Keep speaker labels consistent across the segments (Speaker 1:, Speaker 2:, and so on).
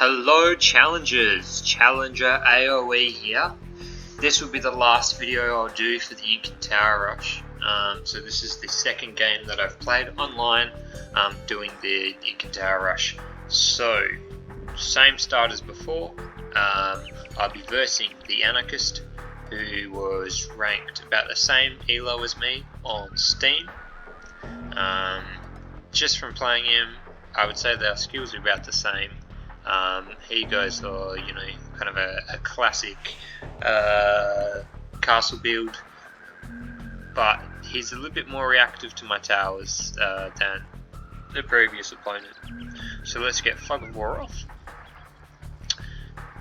Speaker 1: Hello challengers, ChallengerAoe here. This will be the last video I'll do for the Inca Tower Rush. So this is the second game that I've played online doing the Inca Tower Rush. So, same start as before. I'll be versing the Anarchist, who was ranked about the same elo as me on Steam. Just from playing him, I would say their skills are about the same. He goes for, kind of a classic castle build, but he's a little bit more reactive to my towers than the previous opponent. So let's get Fog of War off.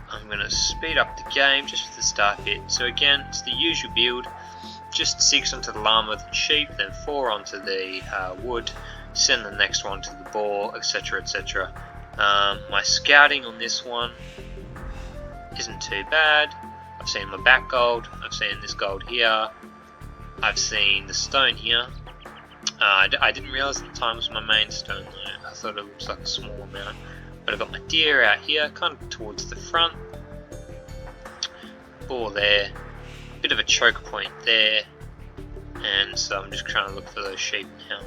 Speaker 1: I'm going to speed up the game just for the start bit. So again, it's the usual build, just 6 onto the llama, then sheep, then 4 onto the wood, send the next one to the boar, etc, etc. My scouting on this one isn't too bad. I've seen my back gold, I've seen this gold here, I've seen the stone here. I didn't realise at the time it was my main stone though. I thought it was like a small amount. But I've got my deer out here, kind of towards the front. Boar there, bit of a choke point there, and so I'm just trying to look for those sheep now.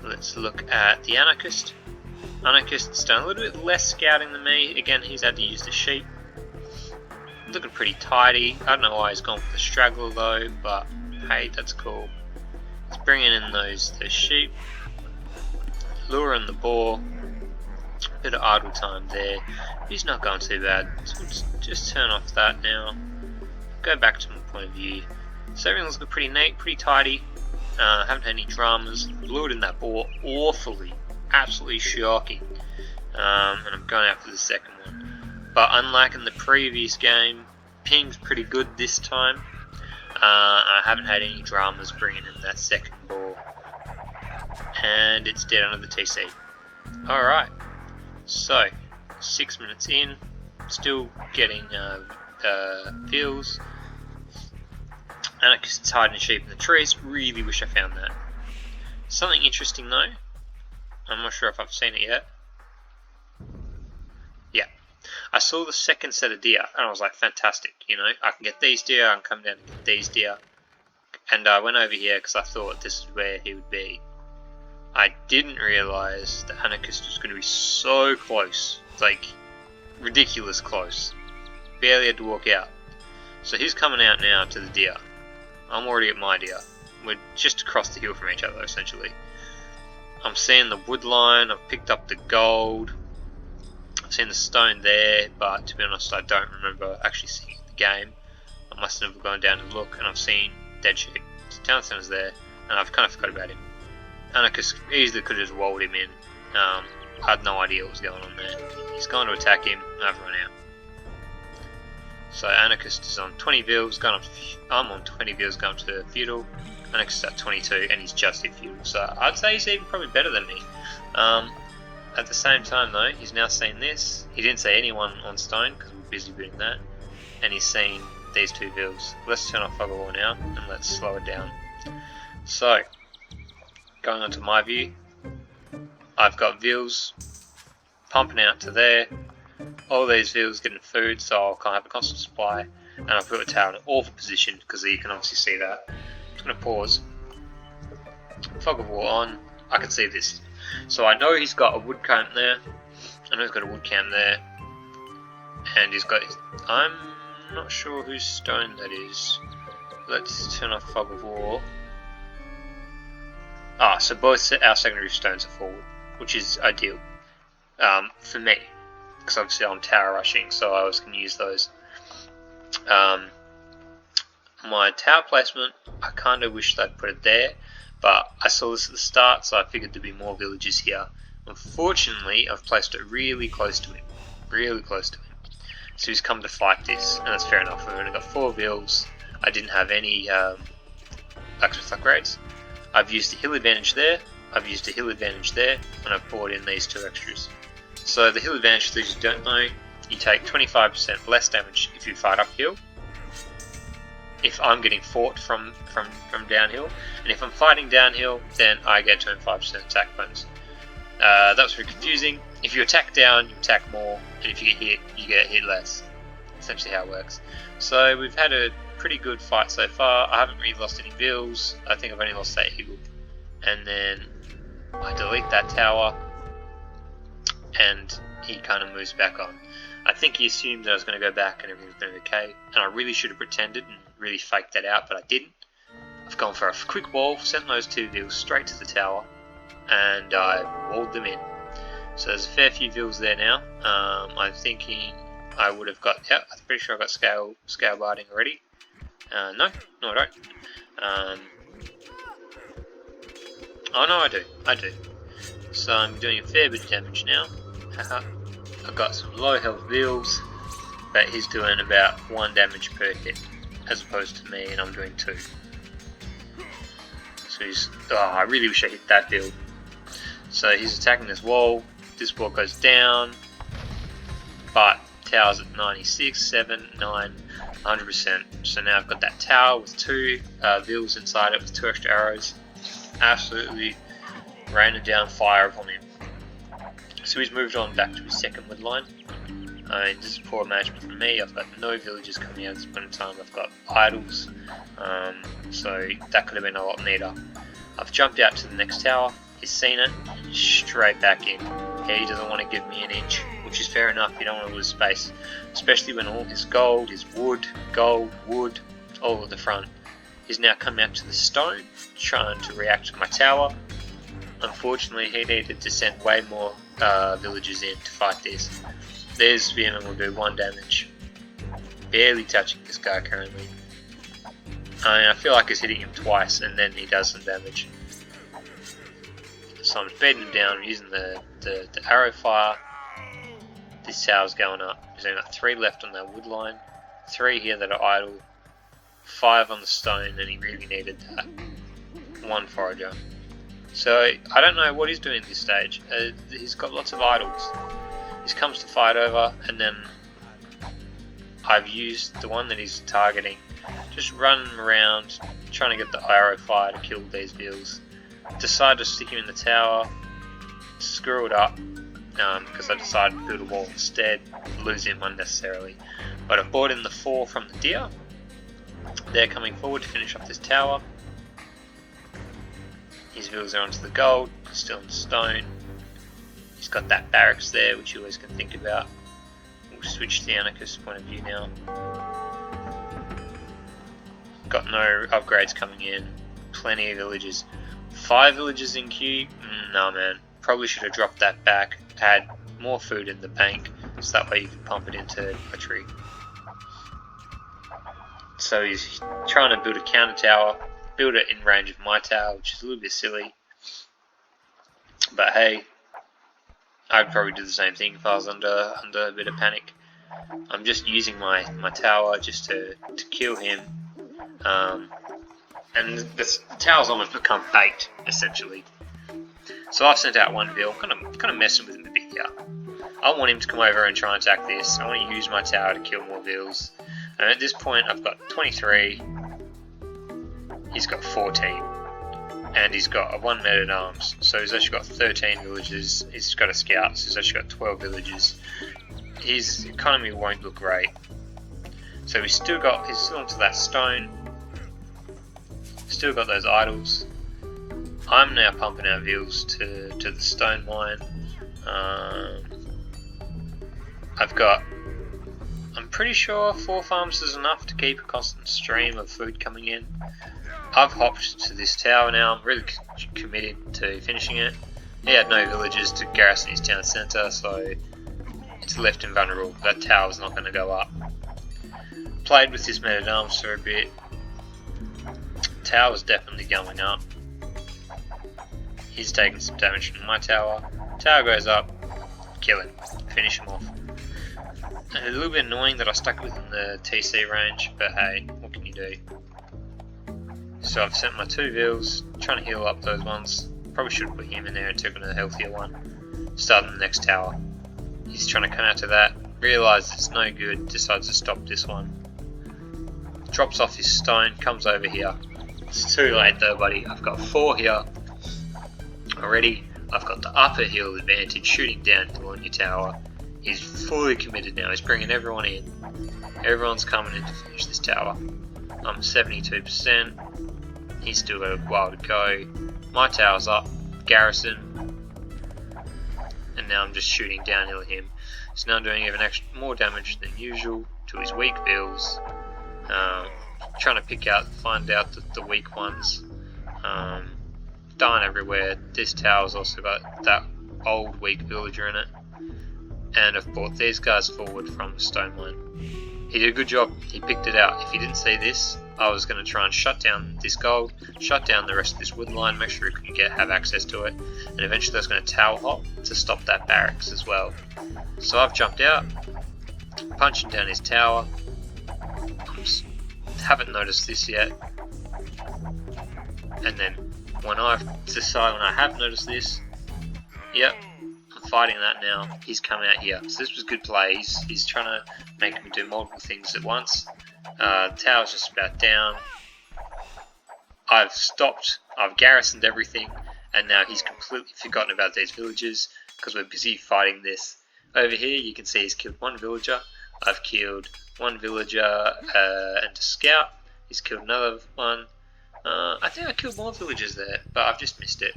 Speaker 1: Let's look at the Anarchist. Anarchist's done a little bit less scouting than me. Again, he's had to use the sheep. Looking pretty tidy. I don't know why he's gone for the straggler though, but hey, that's cool. He's bringing in those sheep, luring the boar. Bit of idle time there. He's not going too bad. So we'll just turn off that now. Go back to my point of view. So everything's looking pretty neat, pretty tidy. Haven't had any dramas. Lured in that boar awfully. Absolutely shocking. And I'm going after the second one. But unlike in the previous game, ping's pretty good this time. I haven't had any dramas bringing in that second boar. And it's dead under the TC. Alright. So, 6 minutes in, still getting feels. Anarchist's hiding sheep in the trees. Really wish I found that. Something interesting though. I'm not sure if I've seen it yet. Yeah. I saw the second set of deer and I was like, fantastic, I can get these deer, I can come down and get these deer. And I went over here because I thought this is where he would be. I didn't realise the Anarchist was going to be so close, like ridiculous close. Barely had to walk out. So he's coming out now to the deer. I'm already at my deer. We're just across the hill from each other essentially. I'm seeing the wood line, I've picked up the gold, I've seen the stone there, but to be honest I don't remember actually seeing the game. I must have gone down and look, and I've seen dead sheep. So town center's there, and I've kind of forgot about him. Anarchist easily could have just walled him in. I had no idea what was going on there. He's going to attack him, and I've run out. So Anarchist is on 20 vils, I'm on 20 vils going to feudal. Anarchist at 22, and he's just hit feudal. So I'd say he's even probably better than me. At the same time though, he's now seen this. He didn't say anyone on stone because we're busy doing that. And he's seen these 2 vils. Let's turn off Fog of War now, and let's slow it down. So, going on to my view, I've got vils pumping out to there. All these vils getting food, so I'll kind of have a constant supply. And I've put a tower in an awful position because you can obviously see that. I'm just going to pause. Fog of War on. I can see this. So I know he's got a wood camp there. I know he's got a wood camp there. And he's got his, I'm not sure whose stone that is. Let's turn off Fog of War. So both our secondary stones are forward, which is ideal for me, because obviously I'm tower rushing, so I always can use those. My tower placement, I kind of wished I'd put it there, but I saw this at the start, so I figured there'd be more villages here. Unfortunately, I've placed it really close to him, so he's come to fight this, and that's fair enough. We've only got 4 vills. I didn't have any blacksmith upgrades. I've used the hill advantage there, I've used a hill advantage there, and I've brought in these 2 extras. So the hill advantage, for those who don't know, you take 25% less damage if you fight uphill. If I'm getting fought from downhill, and if I'm fighting downhill, then I get 25% attack bonus. That was very confusing. if you attack down, you attack more, and if you get hit less. Essentially how it works. So we've had a pretty good fight so far. I haven't really lost any bills. I think I've only lost that eagle. And then I delete that tower, and he kind of moves back on. I think he assumed that I was going to go back and everything was going to be okay, and I really should have pretended and really faked that out, but I didn't. I've gone for a quick wall, sent those 2 vills straight to the tower, and I walled them in. So there's a fair few vills there now. I'm thinking I would have got, yeah, I'm pretty sure I got scale barding already. No, I don't. Oh no, I do. So I'm doing a fair bit of damage now. I've got some low health vills, but he's doing about 1 damage per hit, as opposed to me, and I'm doing 2. So he's, I really wish I hit that build. So he's attacking this wall goes down, but tower's at 96, 7, 9, 100%. So now I've got that tower with 2 vills inside it with 2 extra arrows. Absolutely raining down fire upon him. So he's moved on back to his second wood line. This is poor management from me. I've got no villagers coming out at this point in time. I've got idols, so that could have been a lot neater. I've jumped out to the next tower. He's seen it, straight back in. He doesn't want to give me an inch, which is fair enough. You don't want to lose space, especially when all his gold, his wood, all at the front. He's now come out to the stone, trying to react to my tower. Unfortunately, he needed to send way more villagers in to fight this. Their spearman will do 1 damage, barely touching this guy currently. I feel like he's hitting him twice, and then he does some damage. So I'm beating him down using the arrow fire. This tower's going up. There's only got 3 left on that wood line, 3 here that are idle, 5 on the stone, and he really needed that 1 forager. So I don't know what he's doing at this stage. He's got lots of idols. He comes to fight over, and then I've used the one that he's targeting, just run around trying to get the arrow fire to kill these vills. Decide to stick him in the tower, screw it up, because I decided to build a wall instead, lose him unnecessarily. But I brought in the 4 from the deer. They're coming forward to finish off this tower. His vills are onto the gold, still in the stone. He's got that barracks there, which you always can think about. We'll switch to the anarchist point of view now. Got no upgrades coming in. Plenty of villagers. 5 villagers in queue? No man. Probably should have dropped that back. Had more food in the bank, so that way you can pump it into poetry. So he's trying to build a counter tower. Build it in range of my tower, which is a little bit silly. But hey, I'd probably do the same thing if I was under a bit of panic. I'm just using my tower just to kill him. And the tower's almost become baked, essentially. So I've sent out 1 vill, kind of messing with him a bit here. I want him to come over and try and attack this. I want to use my tower to kill more vills. And at this point I've got 23, he's got 14, and he's got 1 man-at-arms, so he's actually got 13 villagers. He's got a scout, so he's actually got 12 villagers. His economy won't look great. So he's still onto that stone, still got those idols. I'm now pumping out vills to the stone mine. I'm pretty sure 4 farms is enough to keep a constant stream of food coming in. I've hopped to this tower now. I'm really committed to finishing it. He had no villagers to garrison his town centre, so it's left invulnerable. That tower's not going to go up. Played with this man-at-arms for a bit. Tower's definitely going up. He's taking some damage from my tower. Tower goes up. Kill him. Finish him off. A little bit annoying that I stuck within the TC range, but hey, what can you do? So I've sent my 2 vills, trying to heal up those ones. Probably should have put him in there and taken a healthier one. Starting the next tower. He's trying to come out to that, realises it's no good, decides to stop this one. Drops off his stone, comes over here. It's too late though, buddy. I've got 4 here already. I've got the upper hill advantage shooting down on your tower. He's fully committed now. He's bringing everyone in. Everyone's coming in to finish this tower. I'm 72%. He's still got a while to go. My tower's up. Garrison. And now I'm just shooting downhill at him. So now I'm doing even more damage than usual to his weak bills. Trying to find out the weak ones. Dying everywhere. This tower's also got that old weak villager in it. And I've brought these guys forward from the stone mine. He did a good job. He picked it out. If he didn't see this, I was going to try and shut down this gold, shut down the rest of this wood line, make sure he couldn't have access to it, and eventually I was going to tower hop to stop that barracks as well. So I've jumped out, punching down his tower. Haven't noticed this yet. And then when I have noticed this, yep, I'm fighting that now. He's coming out here. So this was good play. He's trying to make me do multiple things at once. Tower's just about down. I've stopped. I've garrisoned everything, and now he's completely forgotten about these villagers because we're busy fighting this. Over here, you can see he's killed one villager. I've killed one villager and a scout. He's killed another one. I think I killed more villagers there, but I've just missed it.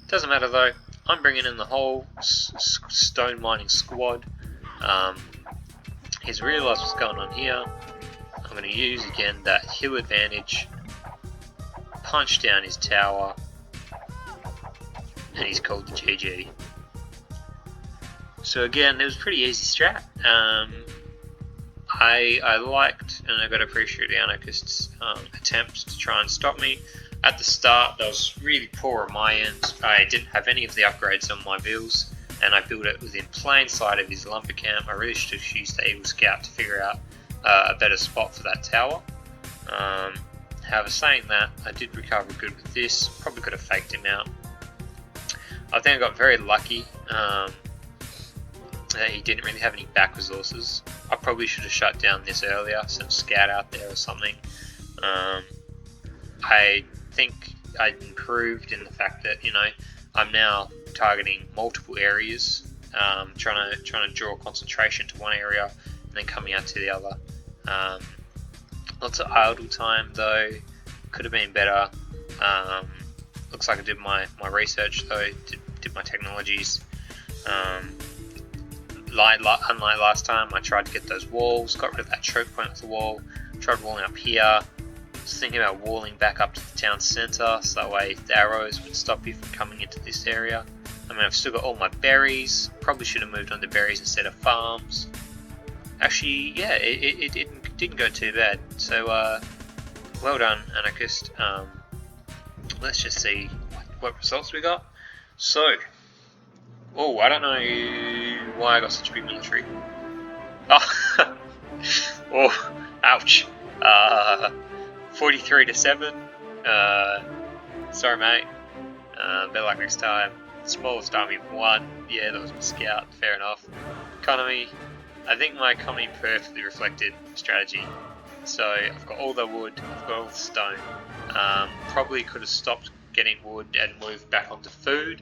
Speaker 1: Doesn't matter though. I'm bringing in the whole stone mining squad. He's realised what's going on here. I'm going to use again that hill advantage. Punch down his tower. And he's called the GG. So again, it was a pretty easy strat. I liked, and I got to appreciate the anarchists' attempt to try and stop me. At the start, that was really poor on my end. I didn't have any of the upgrades on my vills, and I built it within plain sight of his lumber camp. I really should have used the Eagle Scout to figure out a better spot for that tower. However, saying that, I did recover good with this. Probably could have faked him out. I think I got very lucky. He didn't really have any back resources. I probably should have shut down this earlier, some scout out there or something. I think I improved in the fact that, you know, I'm now targeting multiple areas, trying to draw concentration to one area and then coming out to the other. Lots of idle time though, could have been better. Looks like I did my research though, did my technologies. Unlike last time, I tried to get those walls, got rid of that choke point with the wall, tried walling up here. Was thinking about walling back up to the town centre, so that way the arrows would stop you from coming into this area. I mean, I've still got all my berries. Probably should have moved on to berries instead of farms. Actually, yeah, it didn't go too bad. So, well done, anarchist. Let's just see what results we got. So, oh, I don't know why I got such a big military. Oh, oh, ouch. 43-7. Sorry, mate. Better luck next time. Smallest army of 1. Yeah, that was my scout. Fair enough. Economy. I think my economy perfectly reflected strategy. So I've got all the wood. I've got all the stone. Probably could have stopped getting wood and moved back onto food.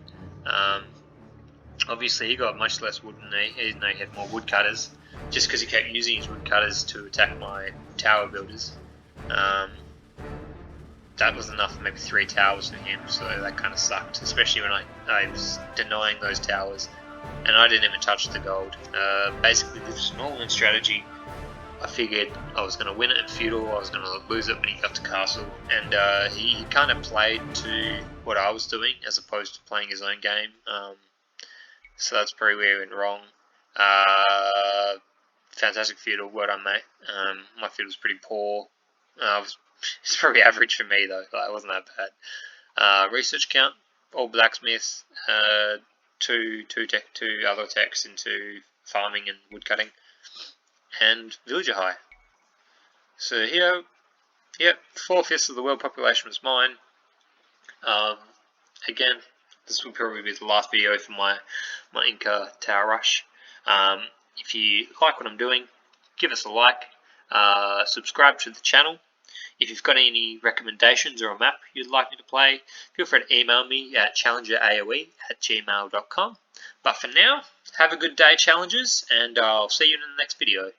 Speaker 1: Obviously, he got much less wood than me. He had more woodcutters, just because he kept using his woodcutters to attack my tower builders. That was enough for maybe 3 towers for him, so that kind of sucked, especially when I was denying those towers, and I didn't even touch the gold. Basically, the small-win strategy, I figured I was going to win it in feudal, I was going to lose it when he got to castle, and he kind of played to what I was doing as opposed to playing his own game. So that's probably where he went wrong. Fantastic feudal, well done, mate. My feudal was pretty poor. It's probably average for me though, like, it wasn't that bad. Research count, all blacksmiths, two other techs into farming and woodcutting, and villager high. So here, yep, 4/5 of the world population was mine. Again, this will probably be the last video for my Inca tower rush. If you like what I'm doing, give us a like, subscribe to the channel, If you've got any recommendations or a map you'd like me to play, feel free to email me at ChallengerAoe@gmail.com. But for now, have a good day, challengers, and I'll see you in the next video.